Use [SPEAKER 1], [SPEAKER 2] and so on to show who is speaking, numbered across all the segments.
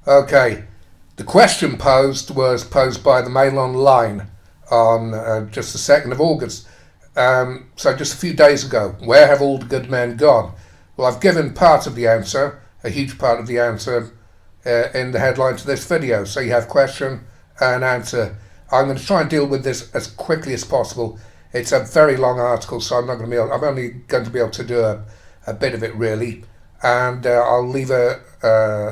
[SPEAKER 1] Okay, the question was posed by the Mail Online on just the 2nd of August. So just a few days ago. Where have all the good men gone? Well, I've given part of the answer, a huge part of the answer, in the headline to this video. So you have question and answer. I'm going to try and deal with this as quickly as possible. It's a very long article, so I'm not going to be able. I'm only going to be able to do a bit of it really, and I'll leave a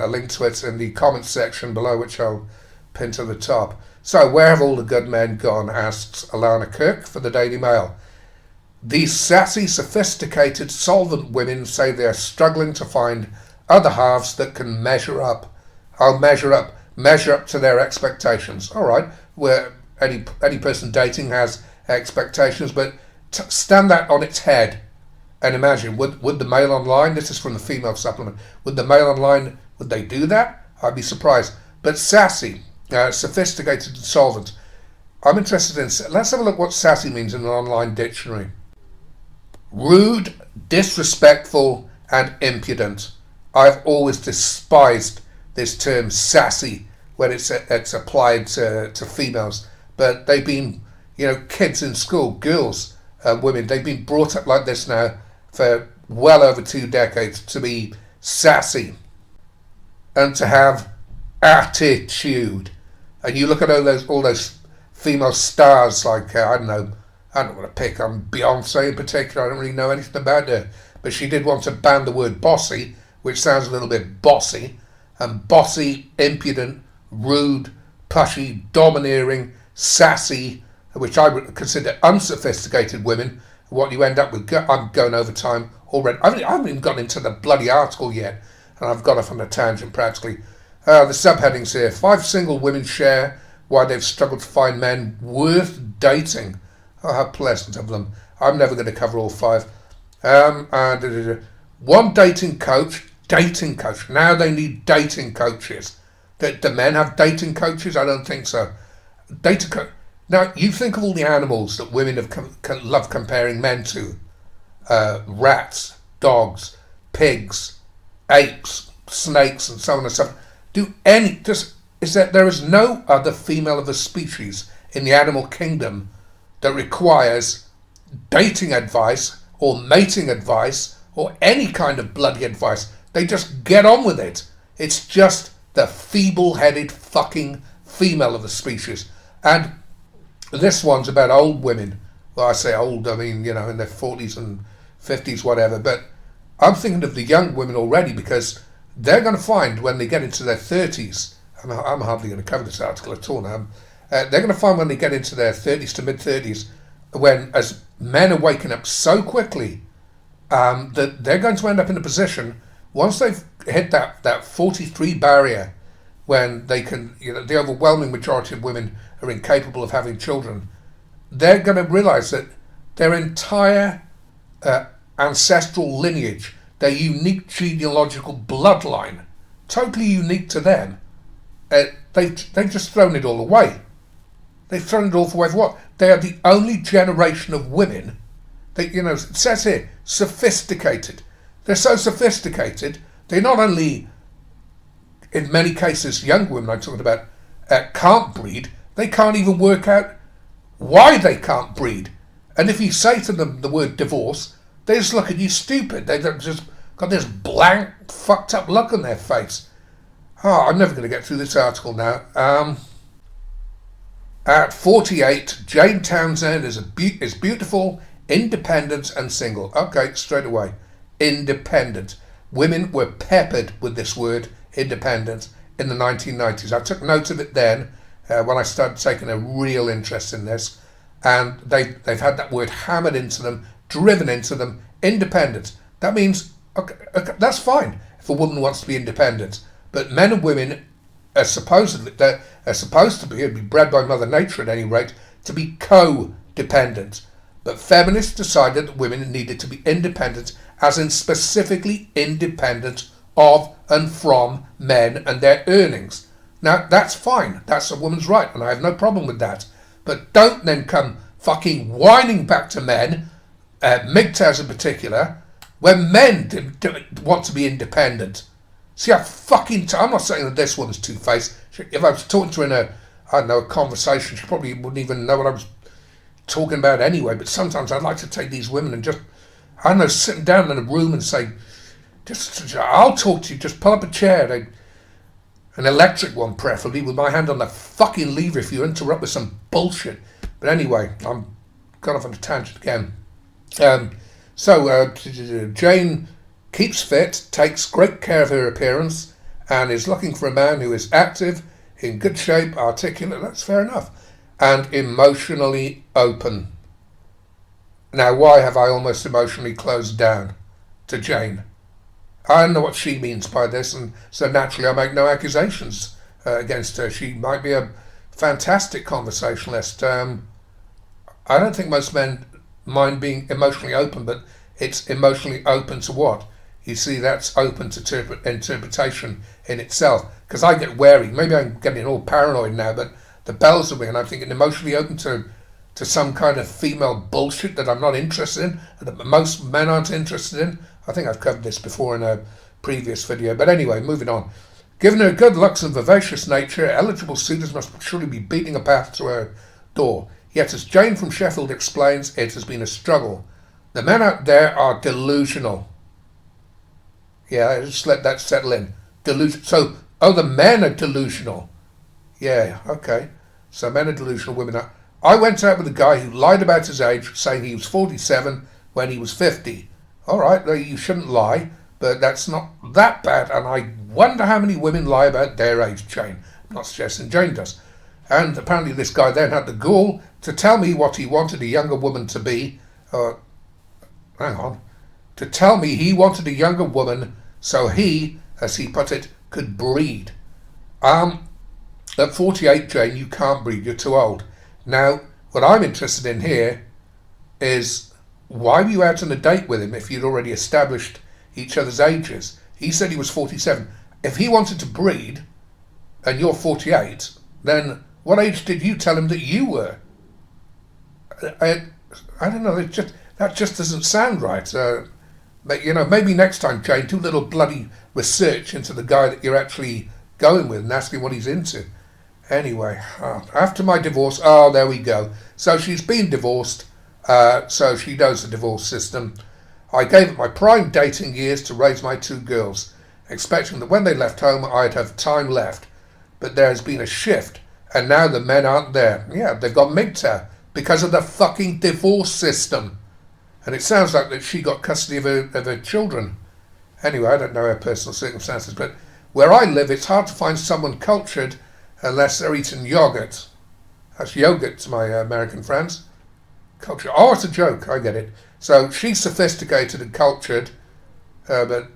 [SPEAKER 1] link to it in the comments section below, which I'll pin to the top. So, where have all the good men gone? Asks Alana Kirk for the Daily Mail. These sassy, sophisticated, solvent women say they are struggling to find other halves that can measure up. I'll measure up to their expectations. All right, where any person dating has expectations, but stand that on its head and imagine, would the Mail Online, this is from the Female Supplement, would the Mail Online, would they do that? I'd be surprised. But sassy, sophisticated and solvent. I'm interested in, let's have a look what sassy means in an online dictionary. Rude, disrespectful and impudent. I've always despised this term sassy when it's applied to females, but they've been, kids in school, girls, women, they've been brought up like this now for well over 2 decades to be sassy and to have attitude. And you look at all those female stars like I don't want to pick on Beyonce in particular. I don't really know anything about her, but she did want to ban the word bossy, which sounds a little bit bossy, and bossy, impudent, rude, pushy, domineering, sassy, which I would consider unsophisticated women. What you end up with, I'm going over time already. I haven't even gotten into the bloody article yet, and I've gone off on a tangent practically. The subheadings here: 5 single women share why they've struggled to find men worth dating. Oh, how pleasant of them. I'm never going to cover all 5. One dating coach. Now they need dating coaches. Do men have dating coaches? I don't think so. Now, you think of all the animals that women have love comparing men to. Rats, dogs, pigs, apes, snakes, and so on and so forth. There is no other female of a species in the animal kingdom that requires dating advice or mating advice or any kind of bloody advice. They just get on with it. It's just the feeble-headed fucking female of the species. And this one's about old women. Well, I say old, I mean, in their 40s and 50s, whatever. But I'm thinking of the young women already, because they're going to find when they get into their 30s, I'm hardly going to cover this article at all now, they're going to find when they get into their 30s to mid-30s, when as men are waking up so quickly, that they're going to end up in a position, once they've hit that 43 barrier, when they can, the overwhelming majority of women are incapable of having children, they're going to realize that their entire ancestral lineage, their unique genealogical bloodline, totally unique to them, they've just thrown it all away. They've thrown it all away for what? They are the only generation of women that, it says here, sophisticated. They're so sophisticated, they not only, in many cases, young women I'm talking about, can't breed, they can't even work out why they can't breed. And if you say to them the word divorce, they just look at you stupid. They've just got this blank, fucked up look on their face. Oh, I'm never going to get through this article now. At 48, Jane Townsend is beautiful, independent and single. Okay, straight away. Independent. Women were peppered with this word, independent, in the 1990s. I took note of it then, when I started taking a real interest in this. And they've had that word hammered into them, driven into them, independent. That means, okay, that's fine if a woman wants to be independent. But men and women are supposed to be bred by Mother Nature at any rate, to be co-dependent. But feminists decided that women needed to be independent, as in specifically independent of and from men and their earnings. Now, that's fine. That's a woman's right, and I have no problem with that. But don't then come fucking whining back to men, MGTOWs in particular, when men want to be independent. See, I'm not saying that this woman's two-faced. If I was talking to her in a conversation, she probably wouldn't even know what I was talking about anyway. But sometimes I'd like to take these women and just, I don't know, sitting down in a room and say, I'll talk to you, just pull up a chair. An electric one, preferably, with my hand on the fucking lever if you interrupt with some bullshit. But anyway, I'm gone off on a tangent again. Jane keeps fit, takes great care of her appearance, and is looking for a man who is active, in good shape, articulate, that's fair enough, and emotionally open. Now, why have I almost emotionally closed down to Jane? I don't know what she means by this, and so naturally I make no accusations against her. She might be a fantastic conversationalist. I don't think most men mind being emotionally open, but it's emotionally open to what? You see, that's open to interpretation in itself. Because I get wary. Maybe I'm getting all paranoid now, but the bells are ringing. I'm thinking emotionally open to some kind of female bullshit that I'm not interested in, that most men aren't interested in. I think I've covered this before in a previous video. But anyway, moving on. Given her good looks and vivacious nature, eligible suitors must surely be beating a path to her door. Yet, as Jane from Sheffield explains, it has been a struggle. The men out there are delusional. Yeah, just let that settle in. So, the men are delusional. Yeah, okay. So men are delusional, women are. I went out with a guy who lied about his age, saying he was 47 when he was 50. All right, you shouldn't lie, but that's not that bad. And I wonder how many women lie about their age, Jane. I'm not suggesting Jane does. And apparently this guy then had the gall to tell me what he wanted a younger woman to be. To tell me he wanted a younger woman so he, as he put it, could breed. At 48, Jane, you can't breed. You're too old. Now, what I'm interested in here is, why were you out on a date with him if you'd already established each other's ages? He said he was 47. If he wanted to breed, and you're 48, then what age did you tell him that you were? I don't know. That just doesn't sound right. But, maybe next time, Jane, do a little bloody research into the guy that you're actually going with and ask him what he's into. Anyway, after my divorce, there we go. So she's been divorced, so she knows the divorce system. I gave it my prime dating years to raise my two girls, expecting that when they left home I'd have time left. But there has been a shift, and now the men aren't there. Yeah, they've got MGTOW because of the fucking divorce system. And it sounds like that she got custody of her children. Anyway, I don't know her personal circumstances, but where I live, it's hard to find someone cultured unless they're eating yogurt. That's yogurt to my American friends. Culture. Oh, it's a joke. I get it. So she's sophisticated and cultured, but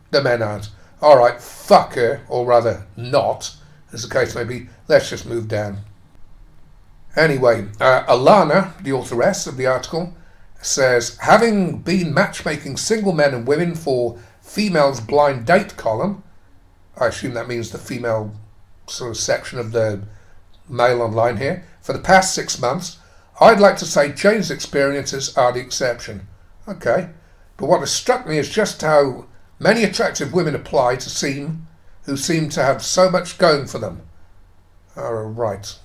[SPEAKER 1] the men aren't. All right, fuck her, or rather not, as the case may be. Let's just move down. Anyway, Alana, the authoress of the article, says, having been matchmaking single men and women for females blind date column, I assume that means the female sort of section of the Mail Online here, for the past 6 months, I'd like to say Jane's experiences are the exception. Okay, but what has struck me is just how many attractive women apply who seem to have so much going for them. Right.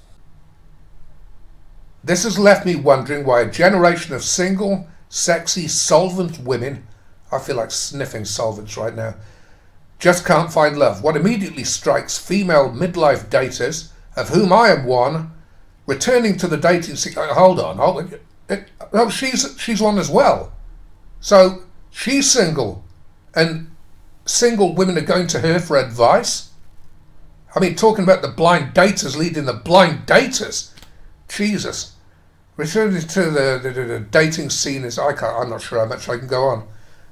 [SPEAKER 1] This has left me wondering why a generation of single, sexy, solvent women, I feel like sniffing solvents right now, just can't find love. What immediately strikes female midlife daters, of whom I am one, returning to the dating scene. Hold on. She's one as well. So she's single, and single women are going to her for advice. I mean, talking about the blind daters leading the blind daters. Jesus. Returning to the dating scene is, I'm not sure how much I can go on.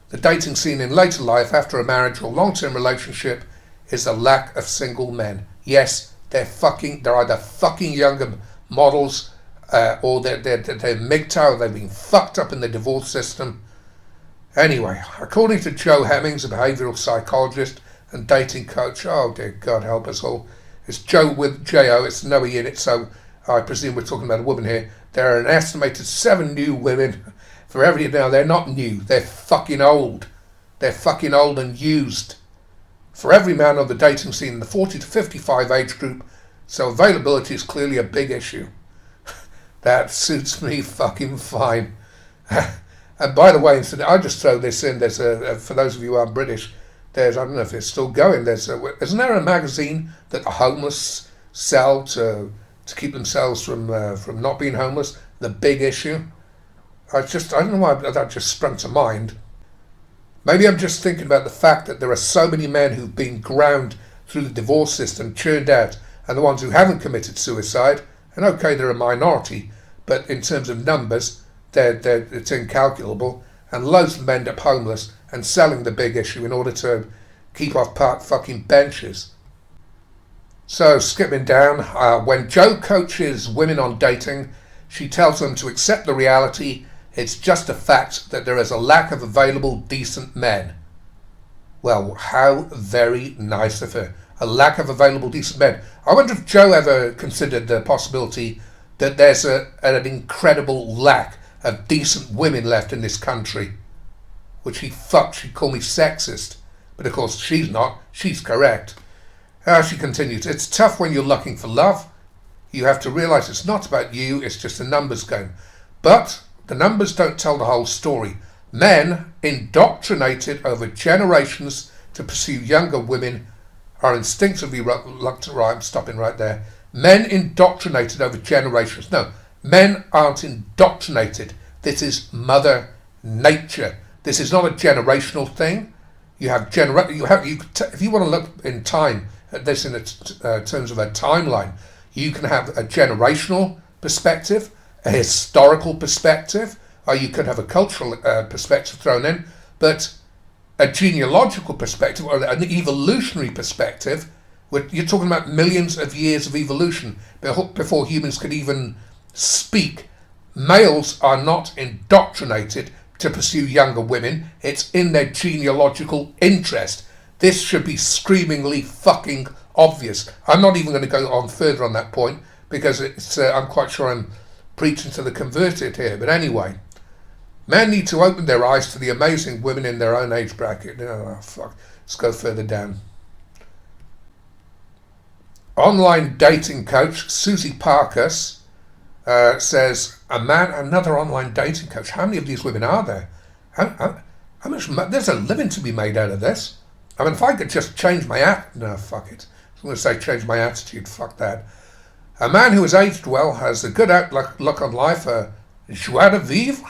[SPEAKER 1] The dating scene in later life after a marriage or long-term relationship is the lack of single men. Yes, they're either fucking younger models or they're MGTOW, they've been fucked up in the divorce system. Anyway, according to Joe Hemmings, a behavioural psychologist and dating coach, oh dear God help us all, it's Joe with J-O, it's no E in it, so I presume we're talking about a woman here. There are an estimated 7 new women for every. Now, they're not new. They're fucking old. They're fucking old and used. for every man on the dating scene in the 40 to 55 age group, so availability is clearly a big issue. That suits me fucking fine. And by the way, I just throw this in. There's for those of you who aren't British, I don't know if it's still going. Isn't there a magazine that the homeless sell to keep themselves from not being homeless? The Big Issue. I don't know why that just sprung to mind. Maybe I'm just thinking about the fact that there are so many men who've been ground through the divorce system, churned out, and the ones who haven't committed suicide. And okay, they're a minority, but in terms of numbers, it's incalculable. And loads of them end up homeless and selling the Big Issue in order to keep off park fucking benches. So, skipping down, when Jo coaches women on dating, she tells them to accept the reality. It's just a fact that there is a lack of available decent men. Well, how very nice of her. A lack of available decent men. I wonder if Jo ever considered the possibility that there's an incredible lack of decent women left in this country. Which she'd call me sexist. But of course she's not. She's correct. She continues, it's tough when you're looking for love. You have to realise it's not about you, it's just a numbers game. But the numbers don't tell the whole story. Men indoctrinated over generations to pursue younger women are instinctively reluctant. Right, I'm stopping right there. Men indoctrinated over generations. No, men aren't indoctrinated. This is Mother Nature. This is not a generational thing. You have if you want to look in time at this in terms of a timeline, you can have a generational perspective, a historical perspective, or you could have a cultural perspective thrown in, but a genealogical perspective or an evolutionary perspective, you're talking about millions of years of evolution before humans could even speak. Males are not indoctrinated to pursue younger women. It's in their genealogical interest. This should be screamingly fucking obvious. I'm not even going to go on further on that point because I'm quite sure I'm preaching to the converted here. But anyway, men need to open their eyes to the amazing women in their own age bracket. Oh, fuck. Let's go further down. Online dating coach Susie Parkus says, another online dating coach. How many of these women are there? How much? There's a living to be made out of this. I mean, if I could just change my no, fuck it. I'm going to say change my attitude. Fuck that. A man who has aged well, has a good outlook on life, a joie de vivre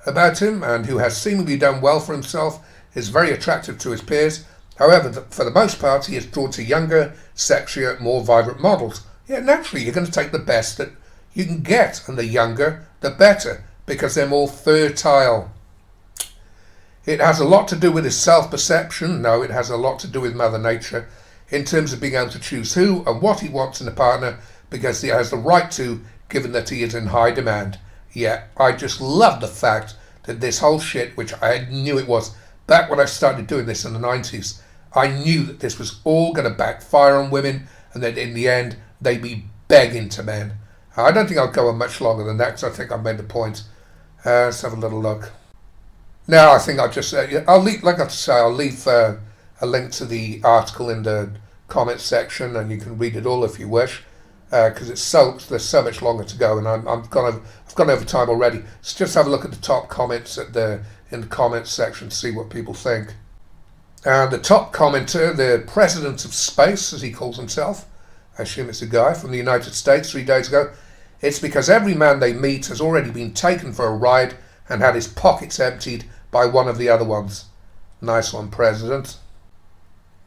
[SPEAKER 1] about him, and who has seemingly done well for himself, is very attractive to his peers. However, for the most part, he is drawn to younger, sexier, more vibrant models. Yeah, naturally, you're going to take the best that you can get, and the younger, the better, because they're more fertile. It has a lot to do with his self-perception. No, it has a lot to do with Mother Nature in terms of being able to choose who and what he wants in a partner, because he has the right to, given that he is in high demand. Yeah, I just love the fact that this whole shit, which I knew it was, back when I started doing this in the 90s, I knew that this was all going to backfire on women and that in the end, they'd be begging to men. I don't think I'll go on much longer than that because I think I've made the point. Let's have a little look. Now, I think I'll just I'll leave, like I say, I'll leave a link to the article in the comments section, and you can read it all if you wish, because there's so much longer to go, and I've gone over time already. So just have a look at the top comments in the comments section to see what people think. And the top commenter, the president of space, as he calls himself, I assume it's a guy from the United States 3 days ago. It's because every man they meet has already been taken for a ride and had his pockets emptied by one of the other ones. Nice one, President.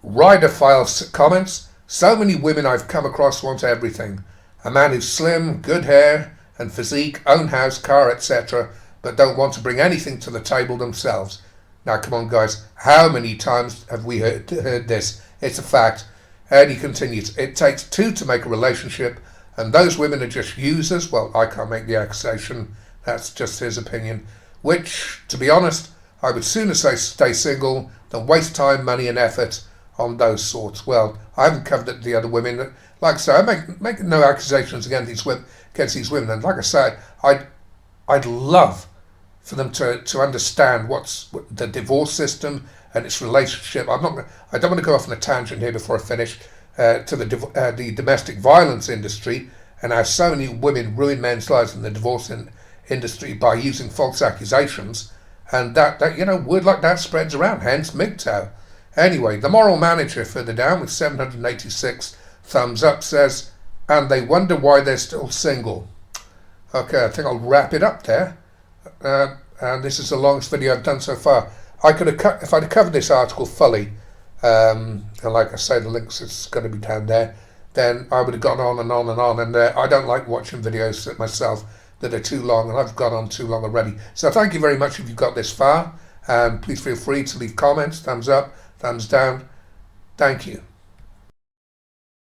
[SPEAKER 1] Rider Files comments, so many women I've come across want everything. A man who's slim, good hair and physique, own house, car, etc., but don't want to bring anything to the table themselves. Now come on guys, how many times have we heard this? It's a fact. And he continues, it takes two to make a relationship, and those women are just users. Well, I can't make the accusation. That's just his opinion. Which, to be honest, I would sooner say stay single than waste time, money and effort on those sorts. Well, I haven't covered the other women. Like I say, I make no accusations against these women. And like I say, I'd love for them to understand what's the divorce system and its relationship. I don't want to go off on a tangent here before I finish, to the domestic violence industry, and how so many women ruin men's lives in the divorce industry by using false accusations, and that word like that spreads around, hence MGTOW. Anyway, the moral manager further down with 786 thumbs up says, and they wonder why they're still single. Okay, I think I'll wrap it up there. And this is the longest video I've done so far. I could have if I'd have covered this article fully, and like I say, the links is going to be down there, then I would have gone on and on and on. And I don't like watching videos myself that are too long, and I've gone on too long already. So thank you very much if you've got this far. Please feel free to leave comments, thumbs up, thumbs down. Thank you.